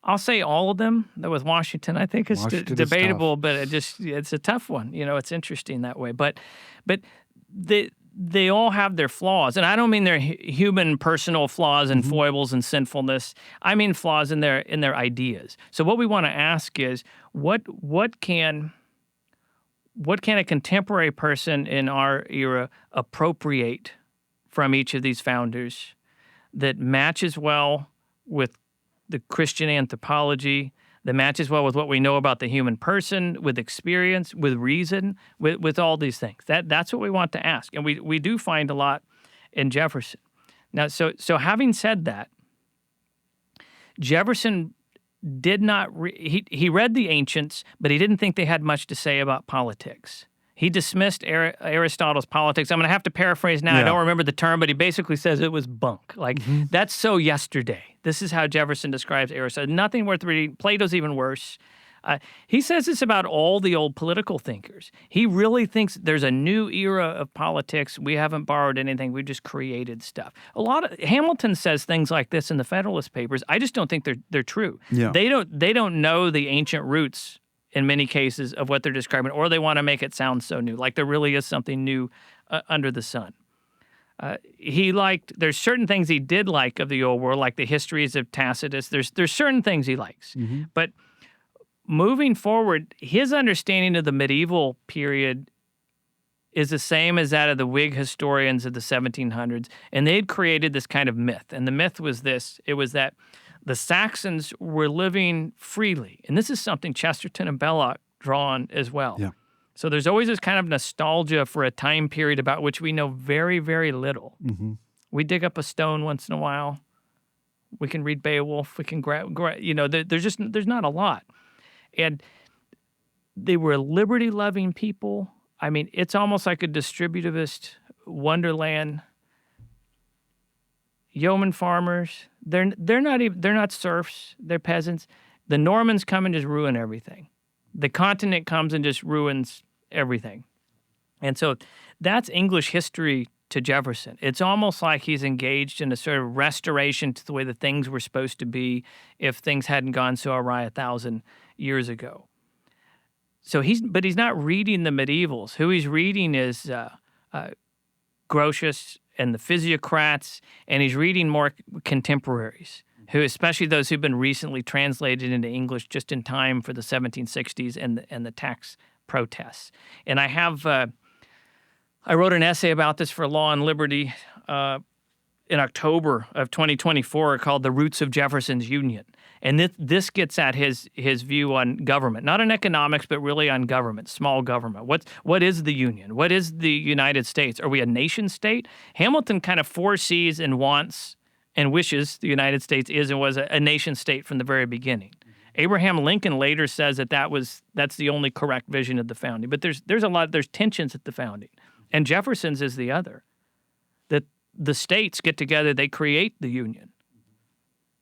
I'll say all of them, though with Washington, I think it's debatable, but it's a tough one. It's interesting that way. But they all have their flaws. And I don't mean their human personal flaws and foibles and sinfulness. I mean flaws in their ideas. So what we want to ask is, what can a contemporary person in our era appropriate from each of these founders that matches well with the Christian anthropology, that matches well with what we know about the human person, with experience, with reason, with all these things. That's what we want to ask. And we do find a lot in Jefferson. Now, so having said that, Jefferson did not, he read the ancients, but he didn't think they had much to say about politics. He dismissed Aristotle's Politics. I'm going to have to paraphrase now. Yeah. I don't remember the term, but he basically says it was bunk. That's so yesterday. This is how Jefferson describes Aristotle. Nothing worth reading. Plato's even worse. He says this about all the old political thinkers. He really thinks there's a new era of politics. We haven't borrowed anything. We just created stuff. Hamilton says things like this in the Federalist Papers. I just don't think they're true. Yeah. They don't know the ancient roots in many cases of what they're describing, or they want to make it sound so new, like there really is something new under the sun. There's certain things he did like of the old world, like the histories of Tacitus. There's certain things he likes. Mm-hmm. But moving forward, his understanding of the medieval period is the same as that of the Whig historians of the 1700s, and they'd created this kind of myth. And the myth was this. It was that The Saxons were living freely. And this is something Chesterton and Belloc draw on as well. Yeah. So there's always this kind of nostalgia for a time period about which we know very, very little. Mm-hmm. We dig up a stone once in a while. We can read Beowulf. We can there's not a lot. And they were liberty-loving people. I mean, it's almost like a distributivist wonderland. Yeoman farmers. They're not serfs. They're peasants. The Normans come and just ruin everything. The continent comes and just ruins everything. And so that's English history to Jefferson. It's almost like he's engaged in a sort of restoration to the way that things were supposed to be if things hadn't gone so awry 1,000 years ago. So he's not reading the medievals. Who he's reading is Grotius and the physiocrats, and he's reading more contemporaries, who, especially those who've been recently translated into English just in time for the 1760s and the tax protests. And I wrote an essay about this for Law and Liberty in October of 2024 called "The Roots of Jefferson's Union." And this gets at his view on government, not on economics, but really on government, small government. What is the Union? What is the United States? Are we a nation state? Hamilton kind of foresees and wants and wishes the United States is and was a nation state from the very beginning. Abraham Lincoln later says that's the only correct vision of the founding. But there's tensions at the founding, and Jefferson's is the other. That the states get together, they create the Union.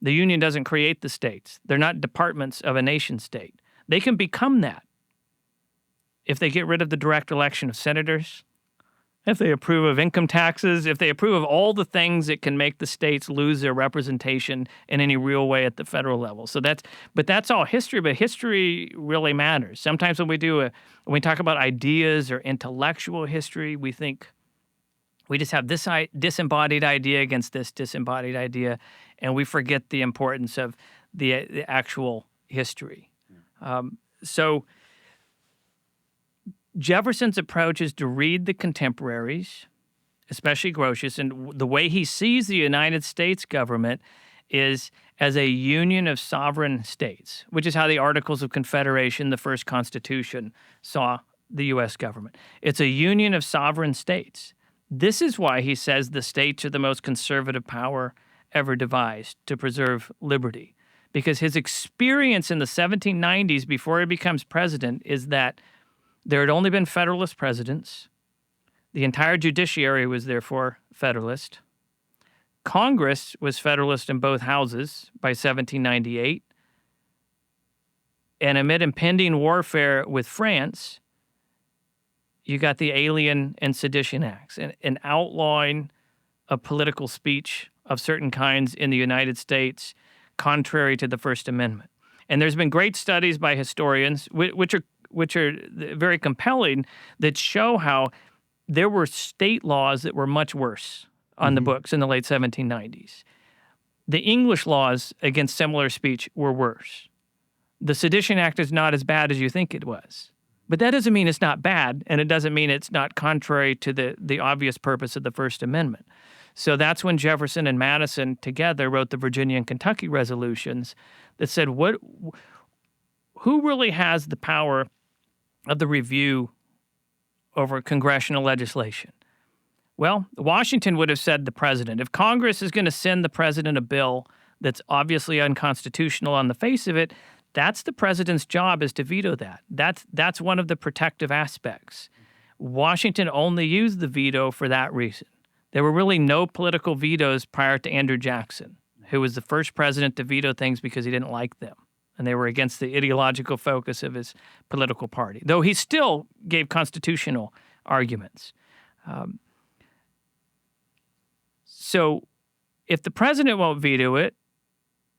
The Union doesn't create the states. They're not departments of a nation state. They can become that if they get rid of the direct election of senators, if they approve of income taxes, if they approve of all the things that can make the states lose their representation in any real way at the federal level. But that's all history, but history really matters. Sometimes when we talk about ideas or intellectual history, we think we just have this disembodied idea against this disembodied idea, and we forget the importance of the actual history. So Jefferson's approach is to read the contemporaries, especially Grotius, and the way he sees the United States government is as a union of sovereign states, which is how the Articles of Confederation, the first Constitution, saw the U.S. government. It's a union of sovereign states. This is why he says the states are the most conservative power ever devised to preserve liberty, because his experience in the 1790s before he becomes president is that there had only been Federalist presidents. The entire judiciary was therefore Federalist. Congress was Federalist in both houses by 1798. And amid impending warfare with France, you got the Alien and Sedition Acts, an outlawing of political speech of certain kinds in the United States, contrary to the First Amendment. And there's been great studies by historians, which are very compelling, that show how there were state laws that were much worse on the books in the late 1790s. The English laws against similar speech were worse. The Sedition Act is not as bad as you think it was. But that doesn't mean it's not bad, and it doesn't mean it's not contrary to the obvious purpose of the First Amendment. So that's when Jefferson and Madison together wrote the Virginia and Kentucky resolutions that said, who really has the power of the review over congressional legislation? Well, Washington would have said the president. If Congress is going to send the president a bill that's obviously unconstitutional on the face of it, that's the president's job, is to veto that. That's one of the protective aspects. Washington only used the veto for that reason. There were really no political vetoes prior to Andrew Jackson, who was the first president to veto things because he didn't like them, and they were against the ideological focus of his political party, though he still gave constitutional arguments. So if the president won't veto it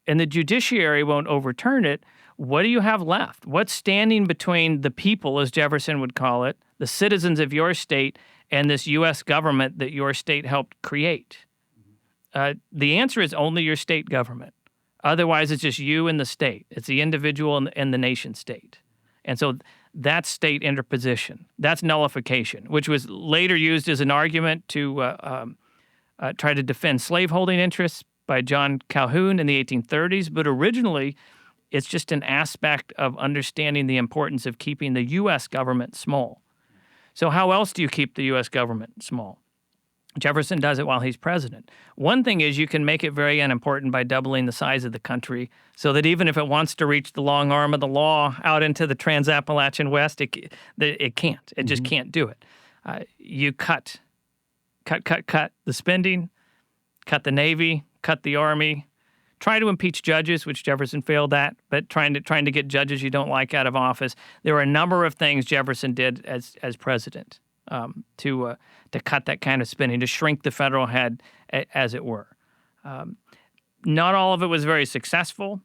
and the judiciary won't overturn it, what do you have left? What's standing between the people, as Jefferson would call it, the citizens of your state, and this U.S. government that your state helped create? The answer is only your state government. Otherwise, it's just you and the state. It's the individual and the nation state. And so that's state interposition. That's nullification, which was later used as an argument to try to defend slaveholding interests, by John Calhoun in the 1830s, but originally it's just an aspect of understanding the importance of keeping the U.S. government small. So how else do you keep the U.S. government small? Jefferson does it while he's president. One thing is you can make it very unimportant by doubling the size of the country so that even if it wants to reach the long arm of the law out into the Trans-Appalachian West, it can't. It just can't do it. You cut the spending, cut the Navy, cut the Army, try to impeach judges, which Jefferson failed at, but trying to get judges you don't like out of office. There were a number of things Jefferson did as president to cut that kind of spending, to shrink the federal head, as it were. Not all of it was very successful,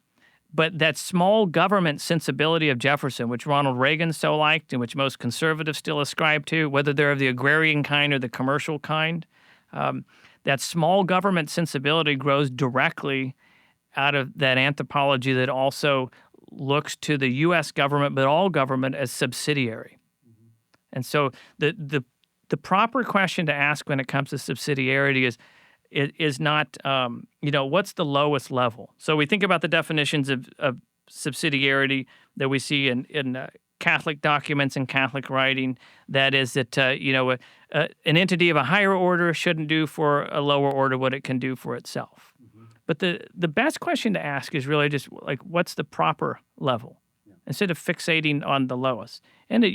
but that small government sensibility of Jefferson, which Ronald Reagan so liked and which most conservatives still ascribe to, whether they're of the agrarian kind or the commercial kind, that small government sensibility grows directly out of that anthropology that also looks to the U.S. government, but all government, as subsidiary. And so the proper question to ask when it comes to subsidiarity is not, what's the lowest level? So we think about the definitions of subsidiarity that we see in Catholic documents and Catholic writing. That is that, an entity of a higher order shouldn't do for a lower order what it can do for itself. Mm-hmm. But the best question to ask is really just like, what's the proper level? Yeah. Instead of fixating on the lowest. And it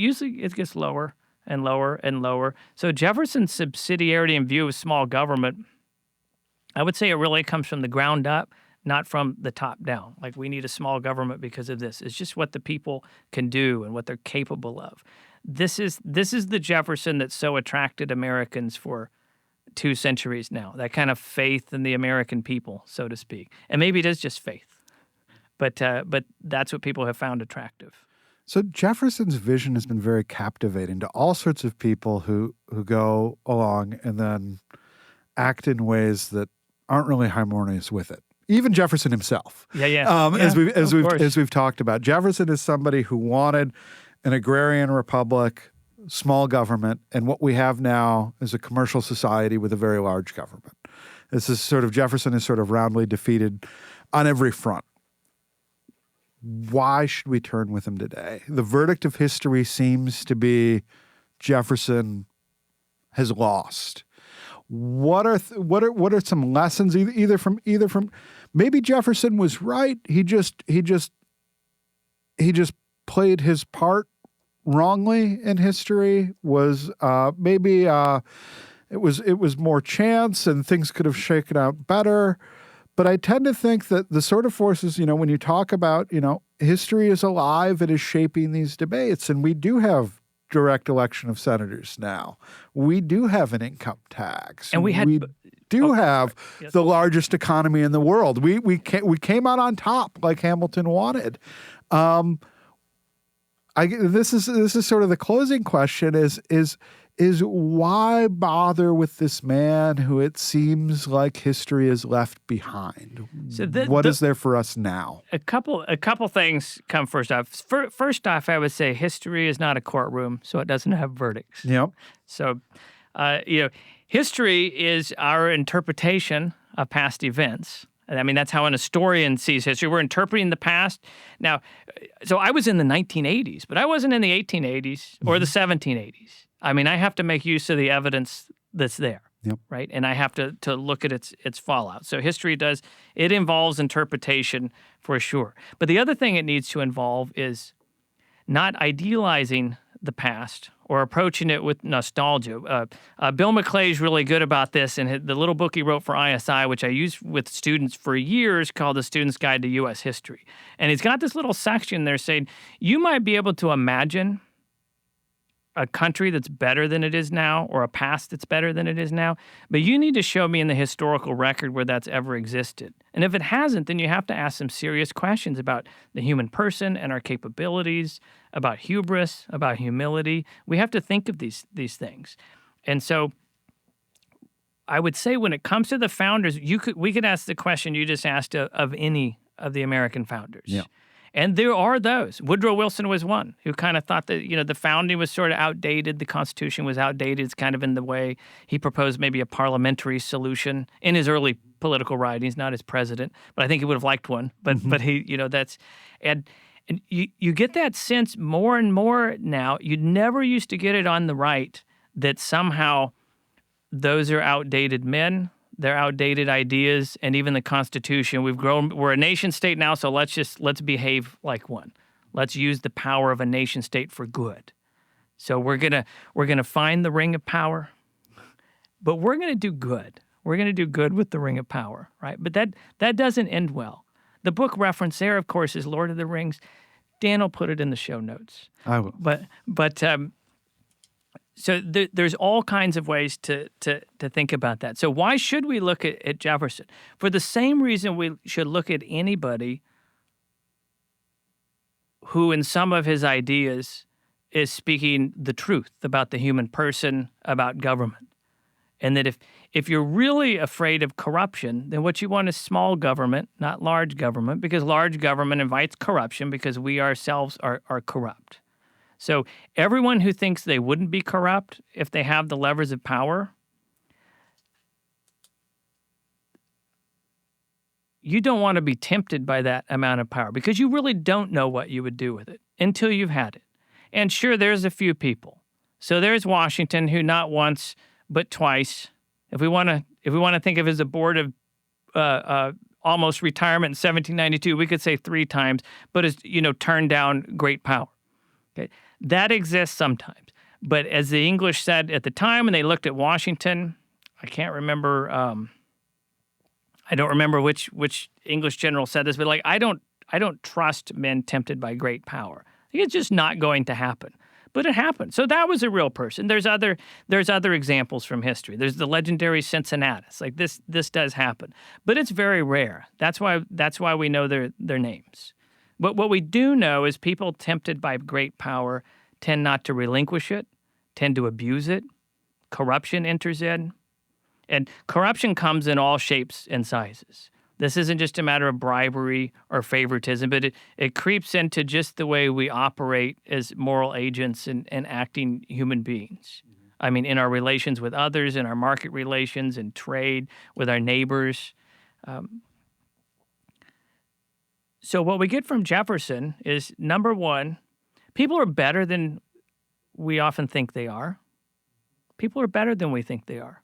gets lower and lower and lower. So Jefferson's subsidiarity and view of small government, I would say it really comes from the ground up, not from the top down. Like, we need a small government because of this. It's just what the people can do and what they're capable of. This is the Jefferson that so attracted Americans for 2 centuries now, that kind of faith in the American people, so to speak. And maybe it is just faith, but that's what people have found attractive. So Jefferson's vision has been very captivating to all sorts of people who go along and then act in ways that aren't really harmonious with it. Even Jefferson himself. As we've talked about, Jefferson is somebody who wanted an agrarian republic, small government, and what we have now is a commercial society with a very large government. Jefferson is sort of roundly defeated on every front. Why should we turn with him today? The verdict of history seems to be Jefferson has lost. What are some lessons either from maybe Jefferson was right. He just played his part wrongly in history. Maybe it was more chance and things could have shaken out better. But I tend to think that the sort of forces, when you talk about, history is alive, it is shaping these debates, and we do have direct election of senators now. We do have an income tax. And we have the largest economy in the world. We came out on top like Hamilton wanted. This is sort of the closing question is why bother with this man who it seems like history has left behind? So what is there for us now? A couple things come first off. First off, I would say history is not a courtroom, so it doesn't have verdicts. Yep. So, history is our interpretation of past events. I mean, that's how an historian sees history. We're interpreting the past. Now, so I was in the 1980s, but I wasn't in the 1880s or the 1780s. I mean, I have to make use of the evidence that's there, right? And I have to look at its fallout. So history involves interpretation for sure. But the other thing it needs to involve is not idealizing the past or approaching it with nostalgia. Bill McClay is really good about this, and the little book he wrote for ISI, which I use with students for years, called The Student's Guide to U.S. History. And he's got this little section there saying, you might be able to imagine a country that's better than it is now or a past that's better than it is now, but you need to show me in the historical record where that's ever existed. And if it hasn't, then you have to ask some serious questions about the human person and our capabilities, about hubris, about humility. We have to think of these things. And so I would say when it comes to the founders, we could ask the question you just asked of any of the American founders. Yeah. And there are those. Woodrow Wilson was one who kind of thought that, the founding was sort of outdated. The Constitution was outdated. It's kind of in the way. He proposed maybe a parliamentary solution in his early political writings, not as president, but I think he would have liked one. But he, that's, and you get that sense more and more now. You never used to get it on the right that somehow those are outdated men. They're outdated ideas, and even the Constitution. We're a nation state now, so let's behave like one. Let's use the power of a nation state for good. So we're gonna find the ring of power, but we're gonna do good. We're gonna do good with the ring of power, right? But that doesn't end well. The book reference there, of course, is Lord of the Rings. Dan will put it in the show notes. I will. So there's all kinds of ways to think about that. So why should we look at Jefferson? For the same reason we should look at anybody who in some of his ideas is speaking the truth about the human person, about government. And that if you're really afraid of corruption, then what you want is small government, not large government, because large government invites corruption because we ourselves are corrupt. So everyone who thinks they wouldn't be corrupt if they have the levers of power, you don't want to be tempted by that amount of power because you really don't know what you would do with it until you've had it. And sure, there's a few people. So there's Washington, who not once but twice, if we want to think of as a board of almost retirement in 1792, we could say 3 times, but has turned down great power. Okay. That exists sometimes. But as the English said at the time, when they looked at Washington, I can't remember, I don't remember which English general said this, but I don't trust men tempted by great power. It's just not going to happen. But it happened. So that was a real person. There's other examples from history. There's the legendary Cincinnatus. This does happen. But it's very rare. That's why we know their names. But what we do know is people tempted by great power tend not to relinquish it, tend to abuse it. Corruption enters in. And corruption comes in all shapes and sizes. This isn't just a matter of bribery or favoritism, but it creeps into just the way we operate as moral agents and acting human beings. I mean, in our relations with others, in our market relations, in trade, with our neighbors. So what we get from Jefferson is, number one, people are better than we often think they are. People are better than we think they are.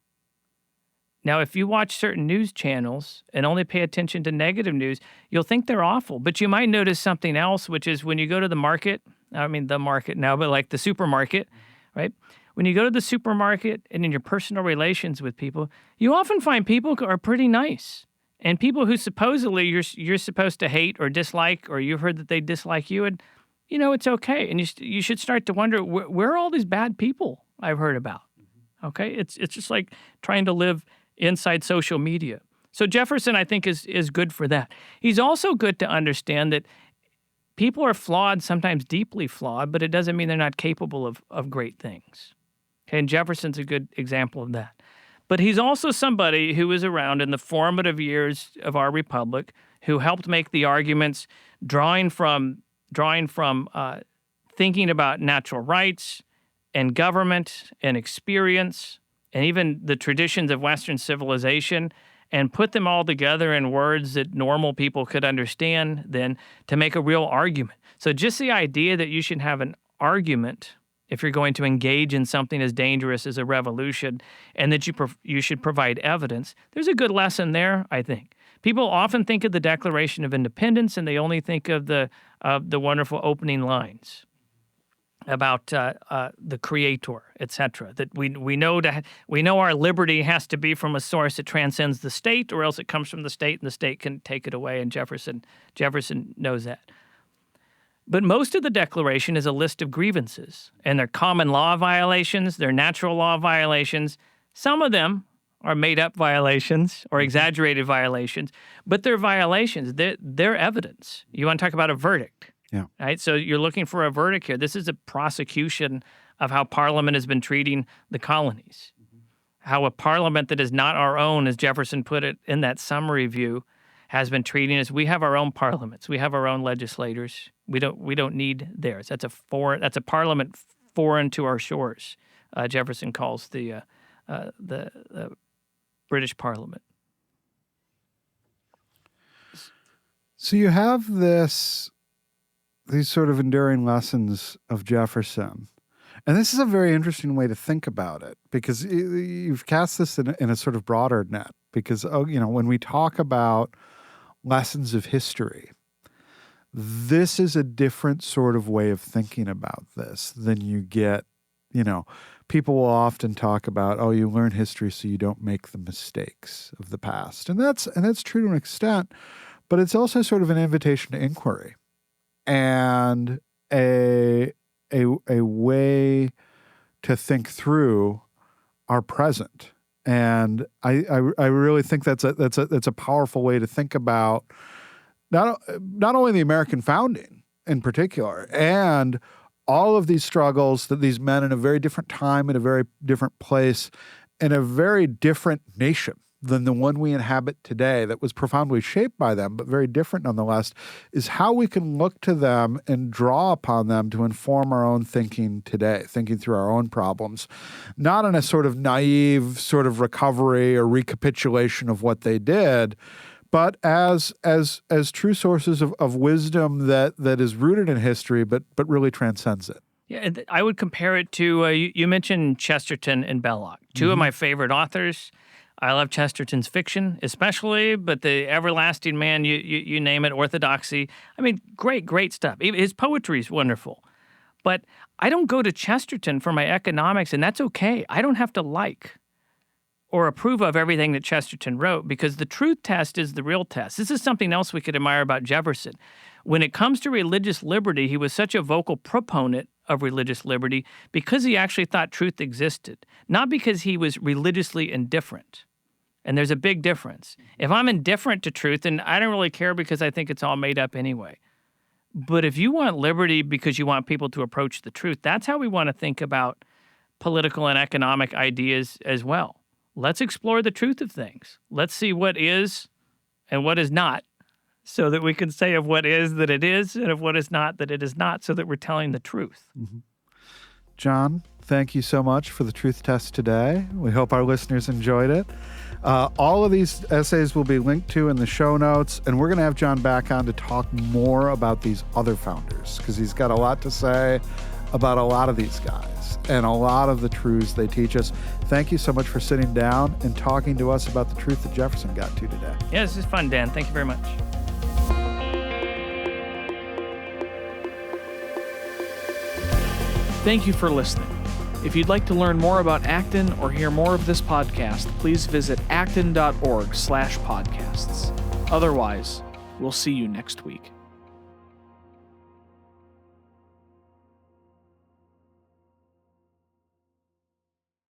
Now, if you watch certain news channels and only pay attention to negative news, you'll think they're awful. But you might notice something else, which is when you go to the market, I mean the market now, but like the supermarket, right? When you go to the supermarket and in your personal relations with people, you often find people who are pretty nice. And people who supposedly you're supposed to hate or dislike, or you've heard that they dislike you, and it's okay. And you should start to wonder, where are all these bad people I've heard about? Okay, it's just like trying to live inside social media. So Jefferson, I think, is good for that. He's also good to understand that people are flawed, sometimes deeply flawed, but it doesn't mean they're not capable of great things. Okay, and Jefferson's a good example of that. But he's also somebody who was around in the formative years of our republic, who helped make the arguments, drawing from thinking about natural rights and government and experience and even the traditions of Western civilization, and put them all together in words that normal people could understand then to make a real argument. So just the idea that you should have an argument if you're going to engage in something as dangerous as a revolution, and that you should provide evidence, there's a good lesson there, I think. People often think of the Declaration of Independence, and they only think of the wonderful opening lines about the Creator, etc. That we know our liberty has to be from a source that transcends the state, or else it comes from the state, and the state can take it away. And Jefferson knows that. But most of the Declaration is a list of grievances, and they're common law violations, they're natural law violations. Some of them are made-up violations or exaggerated violations, but they're violations. They're evidence. You want to talk about a verdict, right? So you're looking for a verdict here. This is a prosecution of how Parliament has been treating the colonies, how a Parliament that is not our own, as Jefferson put it in that summary view, has been treating us. We have our own parliaments. We have our own legislators. We don't need theirs. That's a parliament foreign to our shores. Jefferson calls the British Parliament. So you have these sort of enduring lessons of Jefferson. And this is a very interesting way to think about it, because you've cast this in a sort of broader net. Because, when we talk about lessons of history, this is a different sort of way of thinking about this than you get. People will often talk about, you learn history so you don't make the mistakes of the past. And that's true to an extent, but it's also sort of an invitation to inquiry and a way to think through our present. And I really think that's a powerful way to think about not only the American founding in particular, and all of these struggles that these men in a very different time, in a very different place, in a very different nation than the one we inhabit today, that was profoundly shaped by them, but very different nonetheless, is how we can look to them and draw upon them to inform our own thinking today, thinking through our own problems, not in a sort of naive sort of recovery or recapitulation of what they did, but as true sources of wisdom that is rooted in history, but really transcends it. Yeah, and I would compare it to, you mentioned Chesterton and Belloc, two of my favorite authors. I love Chesterton's fiction, especially, but the Everlasting Man, you name it, Orthodoxy. I mean, great stuff. His poetry is wonderful. But I don't go to Chesterton for my economics, and that's okay. I don't have to like or approve of everything that Chesterton wrote, because the truth test is the real test. This is something else we could admire about Jefferson. When it comes to religious liberty, he was such a vocal proponent of religious liberty because he actually thought truth existed, not because he was religiously indifferent. And there's a big difference. If I'm indifferent to truth, then I don't really care because I think it's all made up anyway. But if you want liberty because you want people to approach the truth, that's how we want to think about political and economic ideas as well. Let's explore the truth of things. Let's see what is and what is not, so that we can say of what is that it is, and of what is not that it is not, so that we're telling the truth. Mm-hmm. John, thank you so much for the truth test today. We hope our listeners enjoyed it. All of these essays will be linked to in the show notes, and we're going to have John back on to talk more about these other founders, because he's got a lot to say about a lot of these guys and a lot of the truths they teach us. Thank you so much for sitting down and talking to us about the truth that Jefferson got to today. Yeah, this is fun, Dan. Thank you very much. Thank you for listening. If you'd like to learn more about Acton or hear more of this podcast, please visit acton.org/podcasts. Otherwise, we'll see you next week.